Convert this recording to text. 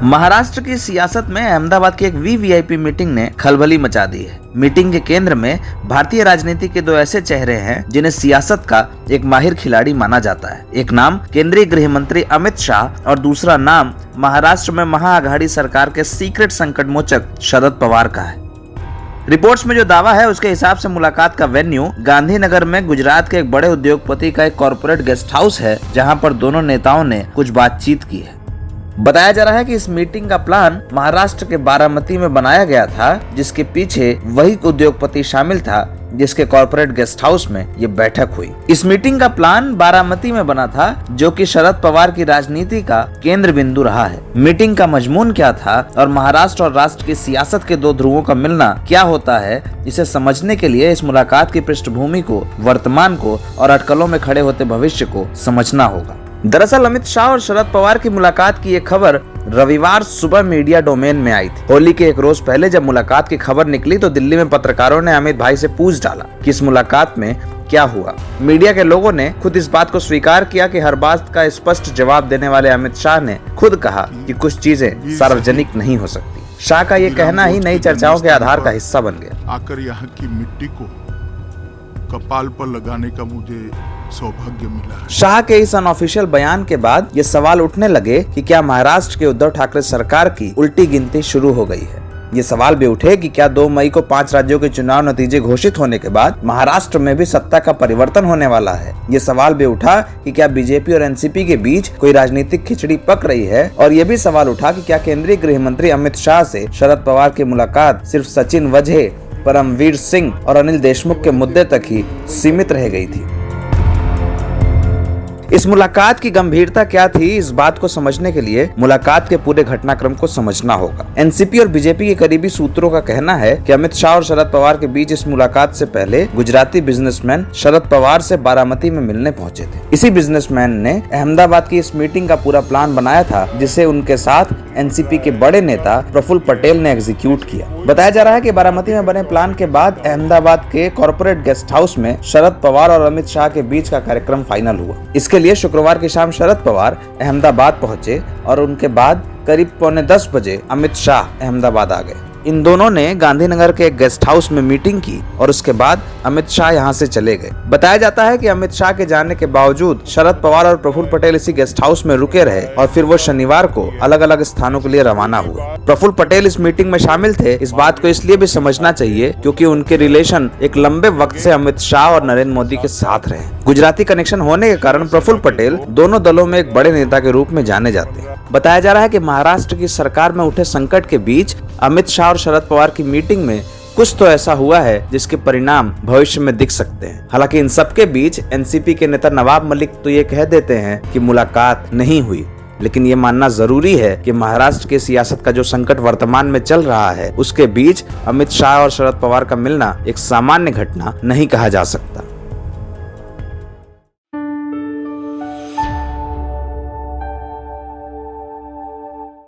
महाराष्ट्र की सियासत में अहमदाबाद की एक वीवीआईपी मीटिंग ने खलबली मचा दी है। मीटिंग के केंद्र में भारतीय राजनीति के दो ऐसे चेहरे हैं जिन्हें सियासत का एक माहिर खिलाड़ी माना जाता है। एक नाम केंद्रीय गृह मंत्री अमित शाह और दूसरा नाम महाराष्ट्र में महाअघाड़ी सरकार के सीक्रेट संकट मोचक शरद पवार का है। रिपोर्ट्स में जो दावा है उसके हिसाब से मुलाकात का वेन्यू गांधीनगर में गुजरात के एक बड़े उद्योगपति का एक कॉर्पोरेट गेस्ट हाउस है, जहां पर दोनों नेताओं ने कुछ बातचीत की है। बताया जा रहा है कि इस मीटिंग का प्लान महाराष्ट्र के बारामती में बनाया गया था, जिसके पीछे वही उद्योगपति शामिल था जिसके कॉर्पोरेट गेस्ट हाउस में ये बैठक हुई। इस मीटिंग का प्लान बारामती में बना था, जो कि शरद पवार की राजनीति का केंद्र बिंदु रहा है। मीटिंग का मजमून क्या था और महाराष्ट्र और राष्ट्र की सियासत के दो ध्रुवों का मिलना क्या होता है, इसे समझने के लिए इस मुलाकात की पृष्ठभूमि को, वर्तमान को और अटकलों में खड़े होते भविष्य को समझना होगा। दरअसल अमित शाह और शरद पवार की मुलाकात की ये खबर रविवार सुबह मीडिया डोमेन में आई थी। होली के एक रोज पहले जब मुलाकात की खबर निकली तो दिल्ली में पत्रकारों ने अमित भाई से पूछ डाला कि इस मुलाकात में क्या हुआ। मीडिया के लोगों ने खुद इस बात को स्वीकार किया कि हर बात का स्पष्ट जवाब देने वाले अमित शाह ने खुद कहा कि कुछ चीजें सार्वजनिक नहीं हो सकती। शाह का ये कहना ही नई चर्चाओं के आधार का हिस्सा बन गया। आकर यहाँ की मिट्टी को कपाल पर लगाने का मुझे सौभाग्य मिला। शाह के इस अनऑफिशियल बयान के बाद ये सवाल उठने लगे कि क्या महाराष्ट्र के उद्धव ठाकरे सरकार की उल्टी गिनती शुरू हो गई है। ये सवाल भी उठे कि क्या 2 मई को 5 राज्यों के चुनाव नतीजे घोषित होने के बाद महाराष्ट्र में भी सत्ता का परिवर्तन होने वाला है। ये सवाल भी उठा कि क्या बीजेपी और एनसीपी के बीच कोई राजनीतिक खिचड़ी पक रही है, और ये भी सवाल उठा कि क्या केंद्रीय गृह मंत्री अमित शाह से शरद पवार की मुलाकात सिर्फ सचिन वजहे, परमवीर सिंह और अनिल देशमुख के मुद्दे तक ही सीमित रह गई थी। इस मुलाकात की गंभीरता क्या थी, इस बात को समझने के लिए मुलाकात के पूरे घटनाक्रम को समझना होगा। एनसीपी और बीजेपी के करीबी सूत्रों का कहना है कि अमित शाह और शरद पवार के बीच इस मुलाकात से पहले गुजराती बिजनेसमैन शरद पवार से बारामती में मिलने पहुंचे थे। इसी बिजनेसमैन ने अहमदाबाद की इस मीटिंग का पूरा प्लान बनाया था, जिसे उनके साथ एनसीपी के बड़े नेता प्रफुल्ल पटेल ने एग्जीक्यूट किया। बताया जा रहा है कि बारामती में बने प्लान के बाद अहमदाबाद के कॉर्पोरेट गेस्ट हाउस में शरद पवार और अमित शाह के बीच का कार्यक्रम फाइनल हुआ। इसके लिए शुक्रवार की शाम शरद पवार अहमदाबाद पहुंचे और उनके बाद करीब 9:45 बजे अमित शाह अहमदाबाद आ गए। इन दोनों ने गांधीनगर के एक गेस्ट हाउस में मीटिंग की और उसके बाद अमित शाह यहां से चले गए। बताया जाता है कि अमित शाह के जाने के बावजूद शरद पवार और प्रफुल्ल पटेल इसी गेस्ट हाउस में रुके रहे और फिर वो शनिवार को अलग अलग स्थानों के लिए रवाना हुए। प्रफुल्ल पटेल इस मीटिंग में शामिल थे। इस बात को इसलिए भी समझना चाहिए क्योंकि उनके रिलेशन एक लंबे वक्त से अमित शाह और नरेंद्र मोदी के साथ रहे। गुजराती कनेक्शन होने के कारण प्रफुल्ल पटेल दोनों दलों में एक बड़े नेता के रूप में जाने जाते हैं। बताया जा रहा है कि महाराष्ट्र की सरकार में उठे संकट के बीच अमित शाह और शरद पवार की मीटिंग में कुछ तो ऐसा हुआ है जिसके परिणाम भविष्य में दिख सकते हैं। हालांकि इन सबके बीच एनसीपी के नेता नवाब मलिक तो ये कह देते हैं कि मुलाकात नहीं हुई, लेकिन ये मानना जरूरी है कि महाराष्ट्र की सियासत का जो संकट वर्तमान में चल रहा है उसके बीच अमित शाह और शरद पवार का मिलना एक सामान्य घटना नहीं कहा जा सकता।